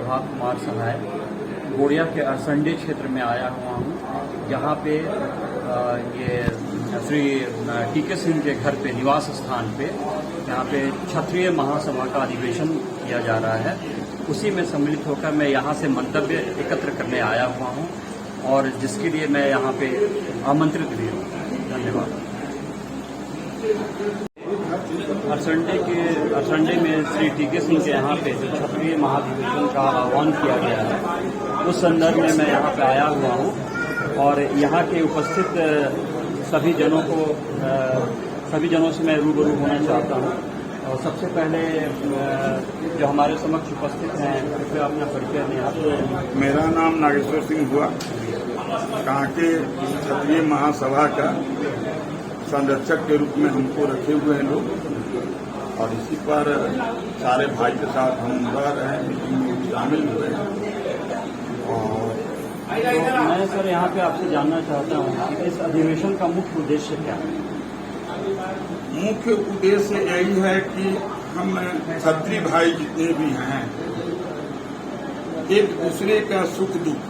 प्रभात कुमार सहाय गोड़िया के अरसंडी क्षेत्र में आया हुआ हूँ, जहाँ पे ये श्री टीके सिंह के घर पे निवास स्थान पे यहाँ पे क्षत्रिय महासभा का अधिवेशन किया जा रहा है। उसी में सम्मिलित होकर मैं यहाँ से मंतव्य एकत्र करने आया हुआ हूँ और जिसके लिए मैं यहाँ पे आमंत्रित भी हूँ। धन्यवाद। अरसंडे में श्री टीके सिंह के यहाँ पे जो क्षत्रिय महाधिवेशन का आह्वान किया गया है, उस संदर्भ में मैं यहाँ पे आया हुआ हूँ और यहाँ के उपस्थित सभी जनों से मैं रूबरू होना चाहता हूँ। और सबसे पहले जो हमारे समक्ष उपस्थित हैं, कृपया अपना परिचय दें आप। मेरा नाम नागेश्वर सिंह हुआ, कांके क्षत्रिय महासभा का संरक्षक के रूप में हमको रखे हुए हैं लोग और इसी पर सारे भाई के साथ हम रह रहे हैं, मीटिंग में शामिल हुए हैं। और तो मैं सर यहाँ पे आपसे जानना चाहता हूँ कि इस अधिवेशन का मुख्य उद्देश्य क्या है? मुख्य उद्देश्य यही है कि हम क्षत्रिय भाई जितने भी हैं, एक दूसरे का सुख दुख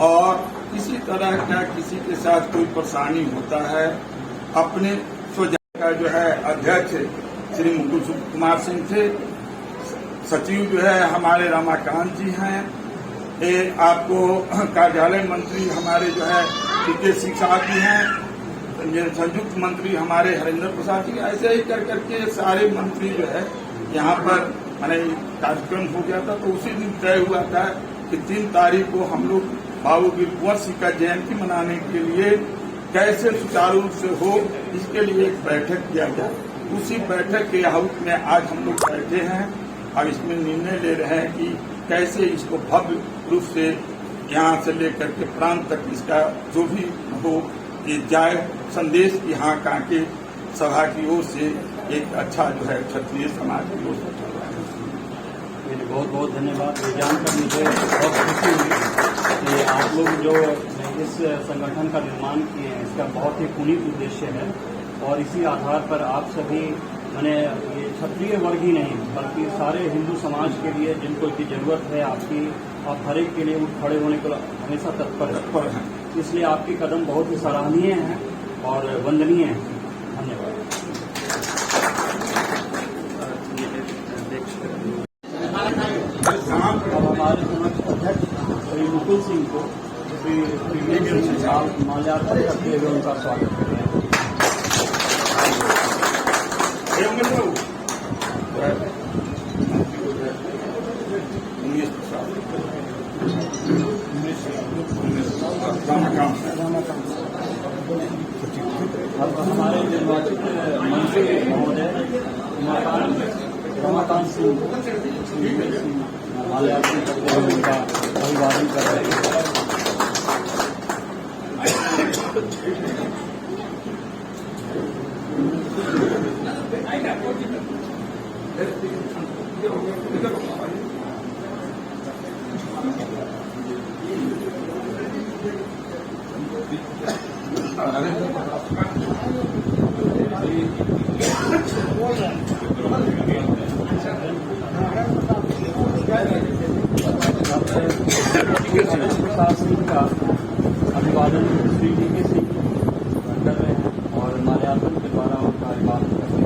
और किसी तरह का किसी के साथ कोई परेशानी होता है, अपने स्वजन का जो है अध्यक्ष श्री मुकुल कुमार सिंह थे, सचिव जो है हमारे रमाकांत जी हैं, आपको कार्यालय मंत्री हमारे जो है टीके सिंह साहब जी हैं, संयुक्त मंत्री हमारे हरेंद्र प्रसाद जी, ऐसे ही कर करके सारे मंत्री जो है यहाँ पर मैंने कार्यक्रम हो गया था। तो उसी दिन तय हुआ था कि 3 तारीख को हम लोग बाबू वीर कुंवर सिंह का जयंती मनाने के लिए कैसे सुचारू रूप से हो, इसके लिए एक बैठक किया गया। उसी बैठक के हाउस में आज हम लोग बैठे हैं और इसमें निर्णय ले रहे हैं कि कैसे इसको भव्य रूप से यहाँ से लेकर के प्रांत तक इसका जो भी हो ये जाए संदेश की यहाँ कांके सभा की ओर से एक अच्छा जो है क्षत्रिय समाज की ओर से चल रहा है। बहुत बहुत धन्यवाद। ये जानकर मुझे बहुत खुशी हुई कि आप लोग जो इस संगठन का निर्माण किए हैं, इसका बहुत ही पुनीत उद्देश्य है और इसी आधार पर आप सभी मैंने ये क्षत्रिय वर्ग ही नहीं बल्कि सारे हिंदू समाज के लिए जिनको की जरूरत है आपकी, आप हर एक के लिए खड़े होने को हमेशा तत्पर हैं। इसलिए आपके कदम बहुत ही सराहनीय हैं और वंदनीय हैं। धन्यवाद। अब हमारे समक्ष अध्यक्ष श्री मुकुल सिंह को श्री टीके सिंह साहब माल्यार्पण करते हुए उनका स्वागत करें। अब हमारे निर्वाचित मंत्री महोदय रमाकांत सिंह माल्यार्पण करते हुए उनका अभिवादन कर रहे हैं। का अभिवादन श्री टीके सिंह कर रहे हैं और माल्यार्पण के द्वारा उनका अभिवादन कर रहे हैं।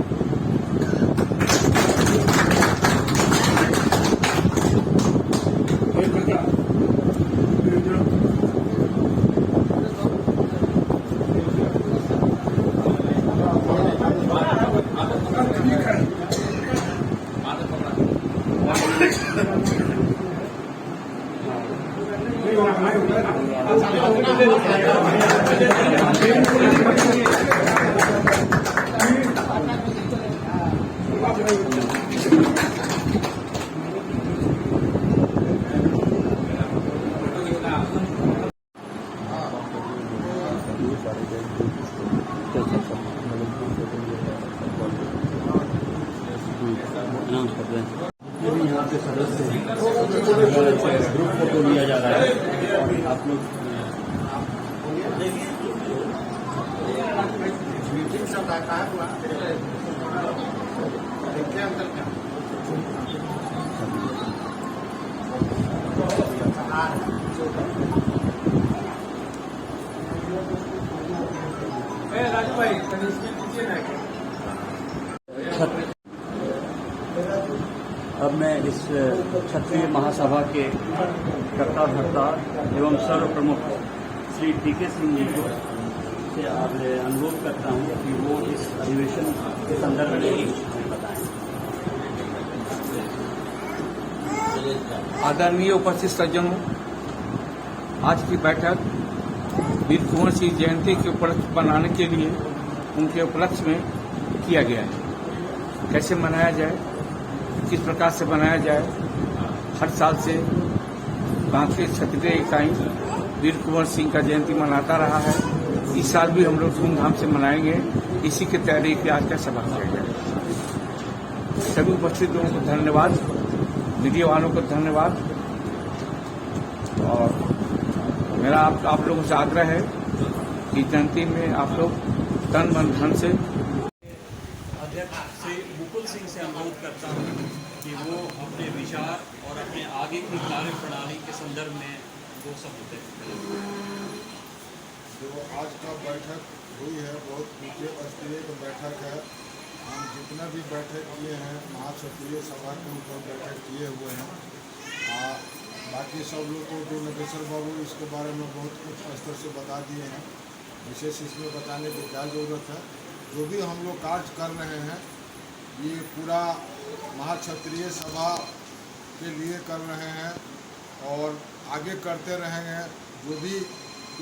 अनाउंस कर रहे हैं। यहाँ पे सदस्य ग्रुप फोटो लिया जा रहा है। आप लोग अब मैं इस क्षत्रिय महासभा के कर्ता धर्ता एवं सर्व प्रमुख श्री टीके सिंह जी को से आप अनुरोध करता हूं कि वो इस अधिवेशन के संदर्भ में कुछ बताएं। आदरणीय उपस्थित सज्जनों, आज की बैठक वीर कुंवर सिंह जयंती के उपलक्ष्य बनाने के लिए उनके उपलक्ष्य में किया गया है। कैसे मनाया जाए, किस प्रकार से मनाया जाए, हर साल से बांके क्षत्रिय इकाई वीर कुंवर सिंह का जयंती मनाता रहा है। इस साल भी हम लोग धूमधाम से मनाएंगे। इसी की तैयारी के आज का सभा किया गया। सभी उपस्थित लोगों को धन्यवाद, मीडिया वालों को धन्यवाद। और मेरा आप लोगों से आग्रह है कि जयंती में आप लोग तन मन धन से। अध्यक्ष श्री मुकुल सिंह से अनुरोध करता हूं कि वो अपने विचार और अपने आगे की कार्य प्रणाली के संदर्भ में दो शब्द करें। जो आज का बैठक हुई है बहुत ऊंचे स्तरीय की बैठक है। हम जितना भी बैठक किए हैं महाक्षत्रिय सभा के ऊपर बैठक किए हुए हैं। बाकी सब लोग को जो नगेश्वर बाबू इसके बारे में बहुत कुछ स्तर से बता दिए हैं, विशेष इसमें बताने की क्या ज़रूरत है। जो भी हम लोग कार्य कर रहे हैं ये पूरा महाक्षत्रिय सभा के लिए कर रहे हैं और आगे करते रहेंगे। जो भी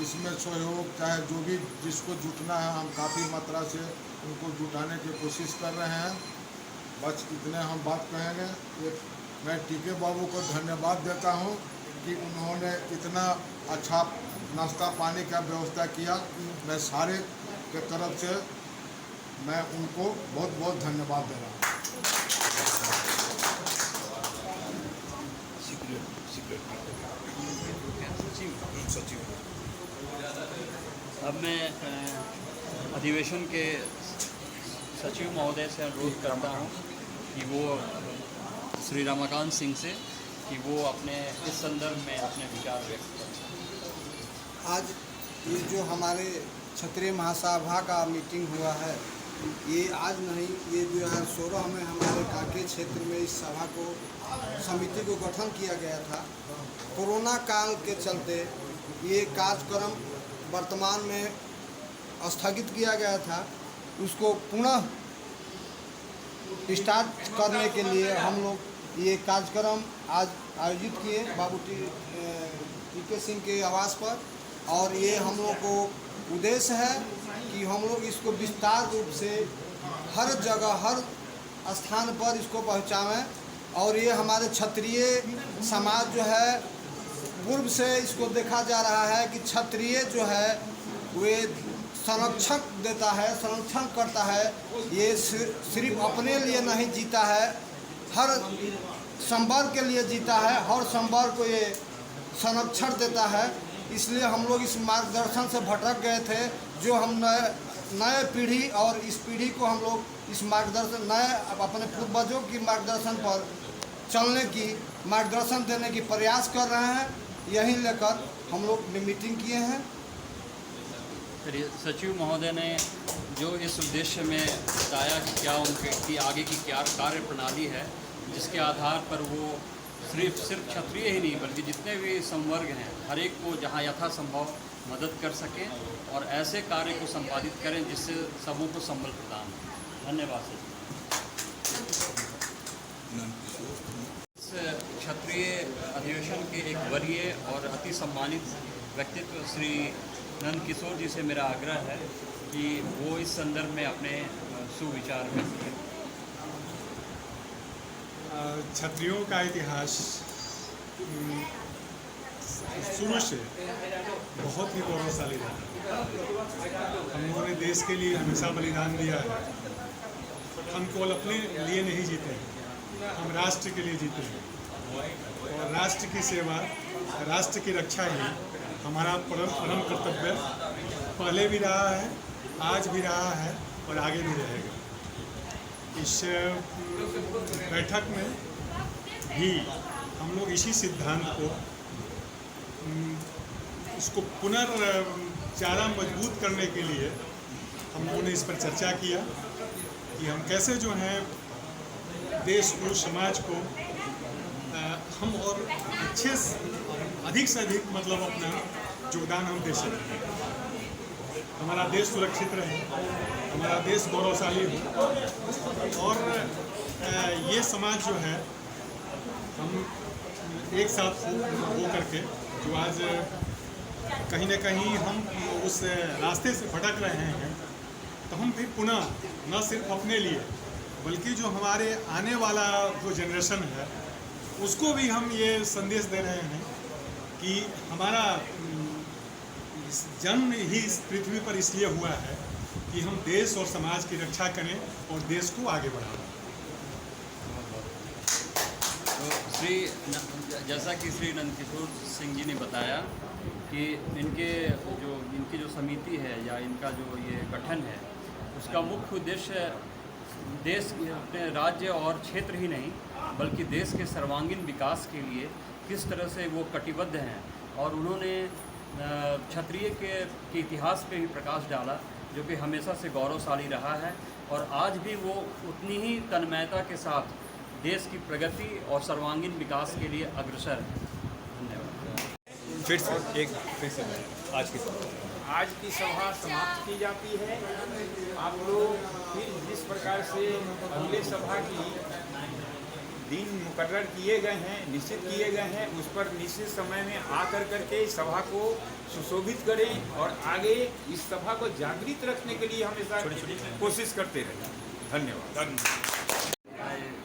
इसमें सहयोग चाहे जो भी जिसको जुटना है, हम काफ़ी मात्रा से उनको जुटाने की कोशिश कर रहे हैं। बस इतने हम बात कहेंगे। मैं टीके बाबू को धन्यवाद देता हूं कि उन्होंने इतना अच्छा नाश्ता पानी का व्यवस्था किया। मैं सारे के तरफ से मैं उनको बहुत बहुत धन्यवाद दे रहा हूँ। अब मैं अधिवेशन के सचिव महोदय से अनुरोध करता हूं कि वो श्री रमाकांत सिंह से कि वो अपने इस संदर्भ में अपने विचार व्यक्त करें। आज ये जो हमारे क्षत्रिय महासभा का मीटिंग हुआ है, ये आज नहीं, ये 2016 में हमारे कांके क्षेत्र में इस सभा को समिति को गठन किया गया था। कोरोना काल के चलते ये कार्यक्रम वर्तमान में स्थगित किया गया था। उसको पुनः स्टार्ट करने के लिए हम लोग ये कार्यक्रम आज आयोजित किए बाबू टीके सिंह के आवास पर। और ये हम लोग को उद्देश्य है कि हम लोग इसको विस्तार रूप से हर जगह हर स्थान पर इसको पहुंचाएं। और ये हमारे क्षत्रिय समाज जो है, पूर्व से इसको देखा जा रहा है कि क्षत्रिय जो है वे संरक्षक देता है, संरक्षण करता है। ये सिर्फ अपने लिए नहीं जीता है, हर संवर्ग के लिए जीता है, हर संवर्ग को ये संरक्षण देता है। इसलिए हम लोग इस मार्गदर्शन से भटक गए थे। जो हम नए पीढ़ी और इस पीढ़ी को हम लोग इस मार्गदर्शन नए अपने पूर्वजों की मार्गदर्शन पर चलने की मार्गदर्शन देने की प्रयास कर रहे हैं। यही लेकर हम लोग मीटिंग किए हैं। सचिव महोदय ने जो इस उद्देश्य में बताया कि क्या उनके की आगे की क्या कार्य प्रणाली है, जिसके आधार पर वो सिर्फ क्षत्रिय ही नहीं बल्कि जितने भी संवर्ग हैं हर एक को जहां यथासंभव मदद कर सकें और ऐसे कार्य को संपादित करें जिससे सबों को संबल प्रदान हो। धन्यवाद सर। इस क्षत्रिय अधिवेशन के एक वरीय और अति सम्मानित व्यक्तित्व श्री नंद किशोर जी से मेरा आग्रह है कि वो इस संदर्भ में अपने सुविचार व्यक्त करें। क्षत्रियों का इतिहास शुरू से बहुत ही गौरवशाली रहा। हम लोगों ने देश के लिए हमेशा बलिदान दिया है। हम केवल अपने लिए नहीं जीते हैं, हम राष्ट्र के लिए जीते हैं। और राष्ट्र की सेवा, राष्ट्र की रक्षा ही हमारा परम कर्तव्य पहले भी रहा है, आज भी रहा है और आगे भी रहेगा। इस बैठक में भी हम लोग इसी सिद्धांत को इसको ज़्यादा मजबूत करने के लिए हम लोगों ने इस पर चर्चा किया कि हम कैसे जो है देश को, समाज को हम और अधिक से अधिक मतलब अपना योगदान हम दे सकते हैं। हमारा देश सुरक्षित रहे, हमारा देश गौरवशाली हो और ये समाज जो है हम एक साथ हो करके जो आज कहीं ना कहीं हम उस रास्ते से भटक रहे हैं, तो हम फिर पुनः न सिर्फ अपने लिए बल्कि जो हमारे आने वाला जो जनरेशन है उसको भी हम ये संदेश दे रहे हैं कि हमारा जन्म ही इस पृथ्वी पर इसलिए हुआ है कि हम देश और समाज की रक्षा करें और देश को आगे बढ़ाएं। तो जैसा कि श्री नंदकिशोर सिंह जी ने बताया कि इनकी जो समिति है या इनका जो ये गठन है उसका मुख्य उद्देश्य देश अपने राज्य और क्षेत्र ही नहीं बल्कि देश के सर्वांगीण विकास के लिए किस तरह से वो कटिबद्ध हैं। और उन्होंने क्षत्रिय के इतिहास पे भी प्रकाश डाला जो कि हमेशा से गौरवशाली रहा है और आज भी वो उतनी ही तन्मयता के साथ देश की प्रगति और सर्वांगीण विकास के लिए अग्रसर है। धन्यवाद। आज की सभा समाप्त की जाती है। आप लोग फिर जिस प्रकार से अगले सभा की दिन मुकर्रर किए गए हैं, निश्चित किए गए हैं, उस पर निश्चित समय में आकर करके इस सभा को सुशोभित करें और आगे इस सभा को जागृत रखने के लिए हमेशा कोशिश करते रहें। धन्यवाद।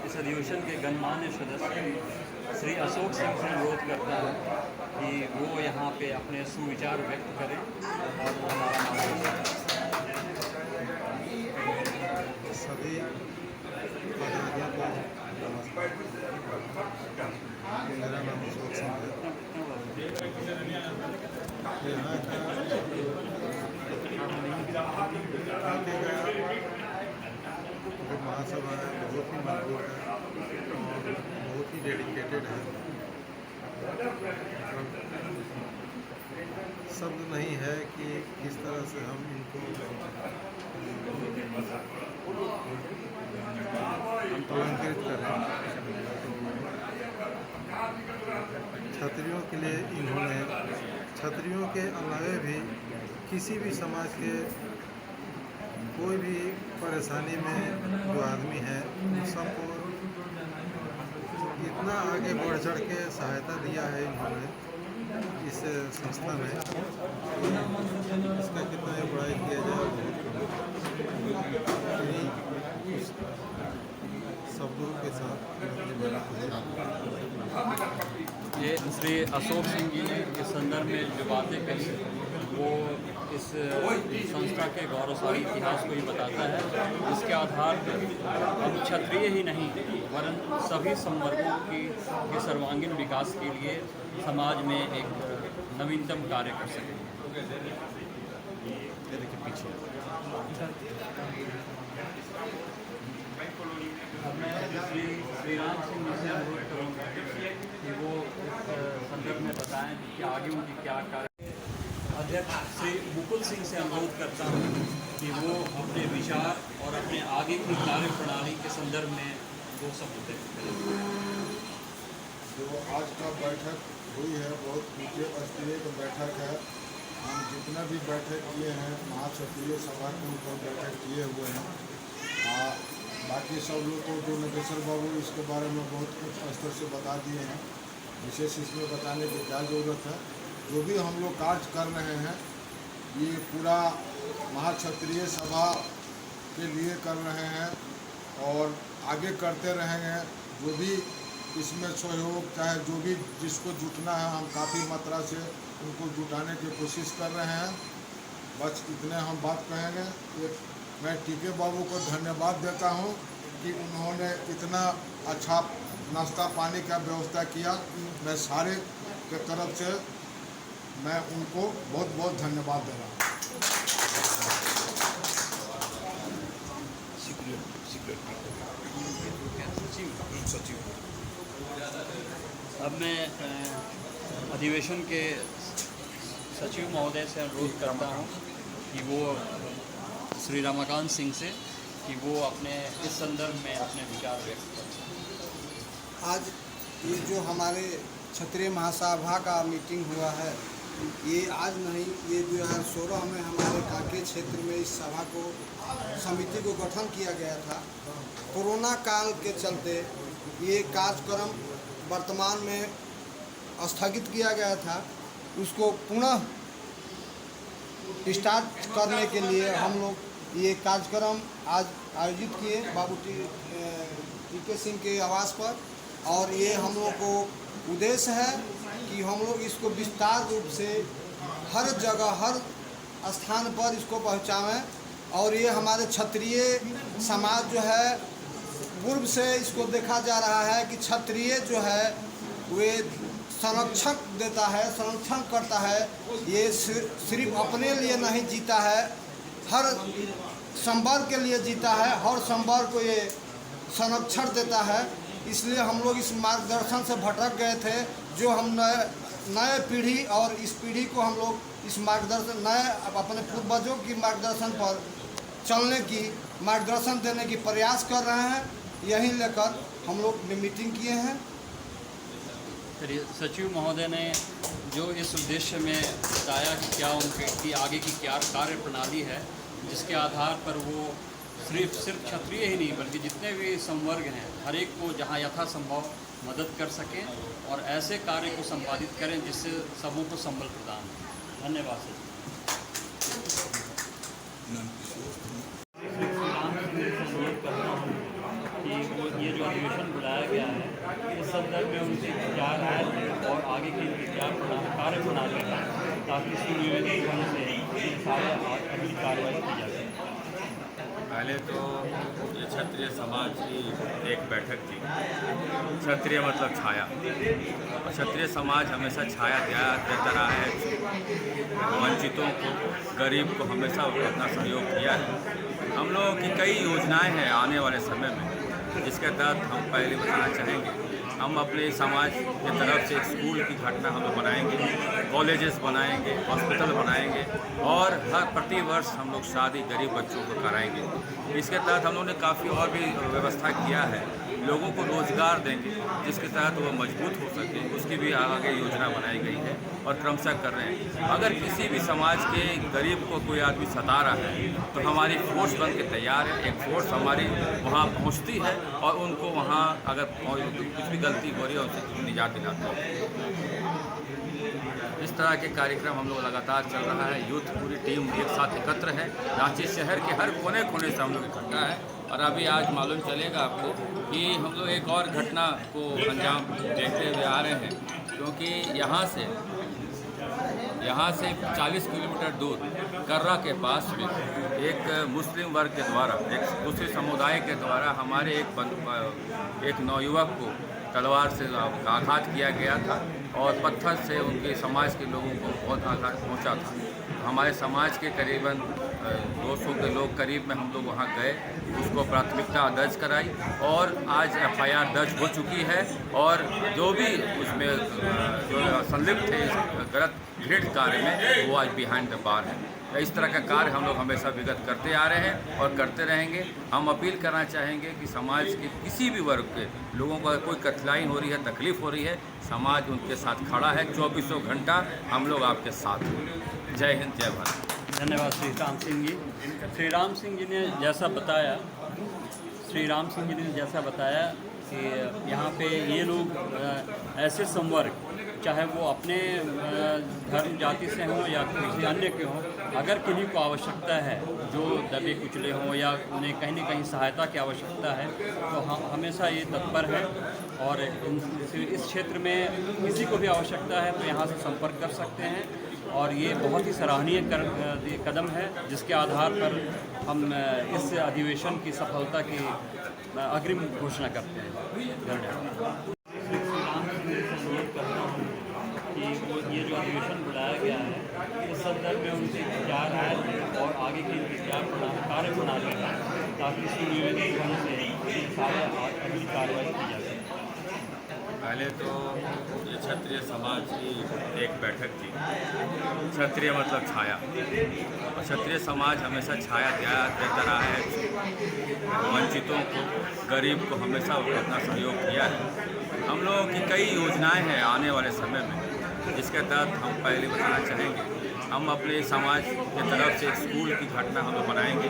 इस अधिवेशन के गणमान्य सदस्य श्री अशोक सिंह से अनुरोध करता हूँ कि वो यहाँ पे अपने सुविचार व्यक्त करें और हमारा मार्गदर्शन सभी पदाधिकारियों को नमस्कार। मेरा नाम अशोक सिंह है। यहाँ जो महासभा है बहुत ही मजबूत है और बहुत ही डेडिकेटेड है। शब्द नहीं है कि किस तरह से हम इनको अलंकृत करें। क्षत्रियों के लिए इन्होंने क्षत्रियों के अलावे भी किसी भी समाज के कोई भी परेशानी में जो आदमी है उन सबको इतना आगे बढ़ चढ़ के सहायता दिया है इन्होंने इस संस्था में। इसका कितना ही बड़ाई किया जाए उस शब्दों के साथ। ये श्री अशोक सिंह जी ने इस संदर्भ में जो बातें कही वो इस संस्था के गौरवशाली इतिहास को ही बताता है। इसके आधार पर हम क्षत्रिय ही नहीं वरन सभी संवर्गों के सर्वांगीण विकास के लिए समाज में एक नवीनतम कार्य कर सकेंगे। देखिए पीछे मैं श्री राम सिंह जी से अनुरोध करूँगा कि वो इस संदर्भ में बताएं कि आगे उनकी क्या कार्य। अध्यक्ष श्री मुकुल सिंह से अनुरोध करता हूँ कि वो अपने विचार और अपने आगे की कार्य प्रणाली के संदर्भ में वो सब होते जो आज का बैठक हुई है बहुत ऊंचे स्तरीय की बैठक है। हम जितना भी बैठक किए हैं महाक्षत्रिय सभा के ऊपर बैठक किए हुए हैं। बाकी सब लोग को जो नगेश्वर बाबू इसके बारे में बहुत कुछ स्तर से बता दिए हैं, विशेष इसमें बताने की क्या ज़रूरत है। जो भी हम लोग कार्य कर रहे हैं ये पूरा महाक्षत्रिय सभा के लिए कर रहे हैं और आगे करते रहेंगे। जो भी इसमें सहयोग चाहे जो भी जिसको जुटना है हम काफ़ी मात्रा से उनको जुटाने की कोशिश कर रहे हैं। बस इतने हम बात कहेंगे। मैं टीके बाबू को धन्यवाद देता हूं कि उन्होंने इतना अच्छा नाश्ता पानी का व्यवस्था किया। मैं सारे के तरफ से मैं उनको बहुत बहुत धन्यवाद दे रहा हूँ। अब मैं अधिवेशन के सचिव महोदय से अनुरोध करता हूँ कि वो श्री रमाकांत सिंह से कि वो अपने इस संदर्भ में अपने विचार व्यक्त करें। आज ये जो हमारे क्षत्रिय महासभा का मीटिंग हुआ है, ये आज नहीं, ये 2016 में हमारे कांके क्षेत्र में इस सभा को समिति को गठन किया गया था। कोरोना काल के चलते ये कार्यक्रम वर्तमान में स्थगित किया गया था। उसको पुनः स्टार्ट करने के लिए हम लोग ये कार्यक्रम आज आयोजित किए बाबू टीके सिंह के आवास पर, और ये हम लोग को उद्देश्य है कि हम लोग इसको विस्तार रूप से हर जगह हर स्थान पर इसको पहुंचाएं। और ये हमारे क्षत्रिय समाज जो है, पूर्व से इसको देखा जा रहा है कि क्षत्रिय जो है वे संरक्षण देता है, संरक्षण करता है। ये सिर्फ अपने लिए नहीं जीता है, हर संवर्ग के लिए जीता है, हर संवर्ग को ये संरक्षण देता है। इसलिए हम लोग इस मार्गदर्शन से भटक गए थे, जो हम नए पीढ़ी और इस पीढ़ी को हम लोग इस मार्गदर्शन नए अपने पूर्वजों की मार्गदर्शन पर चलने की मार्गदर्शन देने की प्रयास कर रहे हैं। यही लेकर हम लोग मीटिंग किए हैं। सचिव महोदय ने जो इस उद्देश्य में बताया कि क्या उनकी आगे की क्या कार्य प्रणाली है, जिसके आधार पर वो सिर्फ क्षत्रिय ही नहीं बल्कि जितने भी संवर्ग हैं हर एक को जहां यथासंभव मदद कर सकें और ऐसे कार्य को संपादित करें जिससे सबों को संबल प्रदान हो। धन्यवाद सर। ये जो अधिवेशन बुलाया गया है, इस संदर्भ में उनसे विचार आए और आगे की विचार कार्य प्रणाली है, ताकि सुनियोजित ढंग से सारे अगली कार्रवाई की जा सके। पहले तो ये क्षत्रिय समाज की एक बैठक थी। क्षत्रिय मतलब छाया, और क्षत्रिय समाज हमेशा छाया देता रहा है, वंचितों को, गरीब को हमेशा अपना सहयोग किया है। हम लोगों की कई योजनाएं हैं आने वाले समय में, जिसके तहत हम पहले बताना चाहेंगे, हम अपने समाज की तरफ से एक स्कूल की घटना हम लोग बनाएंगे, कॉलेजेस बनाएंगे, हॉस्पिटल बनाएंगे, और हर प्रतिवर्ष हम लोग शादी गरीब बच्चों को कराएंगे। इसके तहत हम लोगों ने काफ़ी और भी व्यवस्था किया है, लोगों को रोजगार देंगे जिसके तहत वो मजबूत हो सके, उसकी भी आगे योजना बनाई गई है और क्रमशः कर रहे हैं। अगर किसी भी समाज के गरीब को कोई आदमी सता रहा है तो हमारी फोर्स बन के तैयार है, एक फोर्स हमारी वहाँ पहुँचती है और उनको वहाँ अगर कुछ भी गलती हो रही है उनसे निजात दिलाते हैं। इस तरह के कार्यक्रम हम लोग लगातार चल रहा है। यूथ पूरी टीम एक साथ एकत्र है, रांची शहर के हर कोने कोने से हम लोग इकट्ठा है। और अभी आज मालूम चलेगा आपको कि हम लोग एक और घटना को अंजाम देखते हुए आ रहे हैं, क्योंकि यहाँ से 40 किलोमीटर दूर कर्रा के पास में एक मुस्लिम वर्ग के द्वारा, एक मुस्लिम समुदाय के द्वारा हमारे एक नौयुवक को तलवार से आघात किया गया था और पत्थर से उनके समाज के लोगों को बहुत आघात पहुंचा था। हमारे समाज के करीबन 200 के लोग करीब में हम लोग वहां गए, उसको प्राथमिकता दर्ज कराई और आज FIR दर्ज हो चुकी है, और जो भी उसमें जो संलिप्त थे इस गलत घृणित कार्य में, वो आज बिहाइंड द बार है। इस तरह का कार्य हम लोग हमेशा विगत करते आ रहे हैं और करते रहेंगे। हम अपील करना चाहेंगे कि समाज के किसी भी वर्ग के लोगों को कोई कठिनाई हो रही है, तकलीफ हो रही है, समाज उनके साथ खड़ा है। 24 घंटा हम लोग आपके साथ हैं। जय हिंद, जय भारत। धन्यवाद श्री राम सिंह जी। श्री राम सिंह जी ने जैसा बताया कि यहाँ पे ये लोग ऐसे संवर्ग, चाहे वो अपने धर्म जाति से हों या किसी अन्य के हों, अगर किन्हीं को आवश्यकता है, जो दबे कुचले हों या उन्हें कहीं न कहीं सहायता की आवश्यकता है, तो हम हमेशा ये तत्पर हैं। और इस क्षेत्र में किसी को भी आवश्यकता है तो यहाँ से संपर्क कर सकते हैं। और ये बहुत ही सराहनीय कदम है, जिसके आधार पर हम इस अधिवेशन की सफलता की अग्रिम घोषणा करते हैं। धन्यवाद। ये जो अधिवेशन बुलाया गया है, इस संदर्भ में उनसे विचार आए और आगे की कार्य प्रणाली है, ताकि सुनियोजित ढंग से सारे अगली कार्रवाई की जा सके। पहले तो ये क्षत्रिय समाज की एक बैठक थी। क्षत्रिय मतलब छाया, और क्षत्रिय समाज हमेशा छाया देता रहा है वंचितों को, गरीब को हमेशा अपना सहयोग किया है। हम लोगों की कई योजनाएं हैं आने वाले समय में, जिसके तहत हम पहले बताना चाहेंगे, हम अपने समाज की तरफ से एक स्कूल की घटना हम लोग बनाएंगे,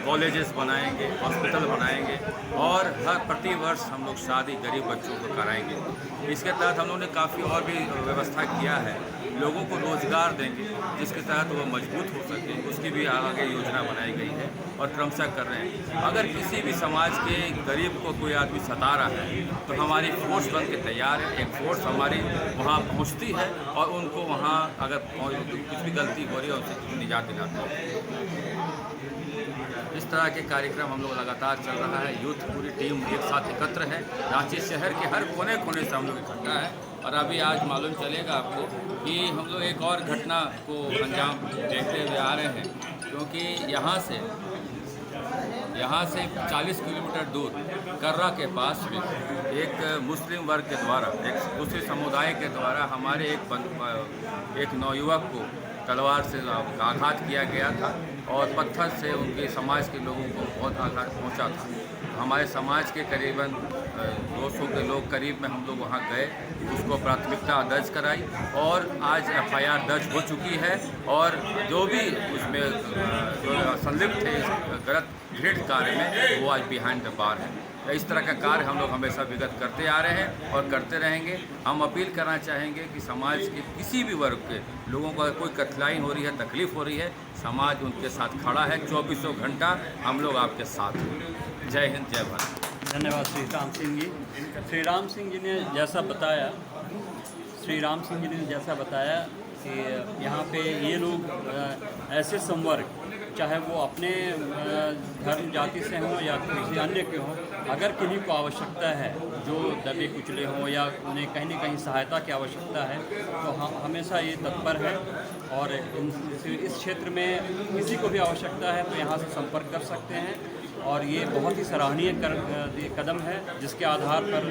कॉलेजेस बनाएंगे, हॉस्पिटल बनाएंगे, और हर प्रति वर्ष हम लोग शादी गरीब बच्चों को कराएंगे। इसके तहत हम लोगों ने काफ़ी और भी व्यवस्था किया है, लोगों को रोज़गार देंगे जिसके तहत वो मजबूत हो सके, उसकी भी आगे योजना बनाई गई है और क्रमशः कर रहे हैं। अगर किसी भी समाज के गरीब को कोई आदमी सता रहा है तो हमारी फोर्स बन के तैयार है, एक फोर्स हमारी वहाँ पहुँचती है और उनको वहाँ अगर कुछ भी गलती हो रही है उनसे निजात दिलाते हैं। इस तरह के कार्यक्रम हम लोग लगातार चल रहा है। यूथ पूरी टीम एक साथ एकत्र है, रांची शहर के हर कोने कोने से हम लोग इकट्ठा है। और अभी आज मालूम चलेगा आपको कि हम लोग एक और घटना को अंजाम देखते हुए आ रहे हैं, क्योंकि यहाँ से 40 किलोमीटर दूर कर्रा के पास में एक मुस्लिम वर्ग के द्वारा, एक मुस्लिम समुदाय के द्वारा हमारे एक नौयुवक को तलवार से आघात किया गया था और पत्थर से उनके समाज के लोगों को बहुत आघात पहुंचा था। हमारे समाज के करीबन 200 के लोग करीब में हम लोग वहां गए, उसको प्राथमिकता दर्ज कराई और आज FIR दर्ज हो चुकी है, और जो भी उसमें जो संलिप्त थे इस गलत घृणित कार्य में वो आज बिहाइंड द बार है। तो इस तरह का कार्य हम लोग हमेशा विगत करते आ रहे हैं और करते रहेंगे। हम अपील करना चाहेंगे कि समाज के किसी भी वर्ग के लोगों को अगर कोई कठिनाई हो रही है, तकलीफ़ हो रही है, समाज उनके साथ खड़ा है। 24 घंटा हम लोग आपके साथ हैं। जय हिंद, जय भारत। धन्यवाद श्री राम सिंह जी। श्री राम सिंह जी ने जैसा बताया, कि यहाँ पे ये लोग ऐसे संवर्ग, चाहे वो अपने धर्म जाति से हों या किसी अन्य के हों, अगर किन्हीं को आवश्यकता है, जो दबे कुचले हों या उन्हें कहीं न कहीं सहायता की आवश्यकता है, तो हम हमेशा ये तत्पर है। और इस क्षेत्र में किसी को भी आवश्यकता है तो यहाँ से संपर्क कर सकते हैं, और ये बहुत ही सराहनीय कदम है, जिसके आधार पर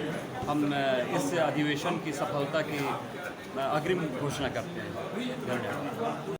हम इस अधिवेशन की सफलता की अग्रिम घोषणा करते हैं। धन्यवाद।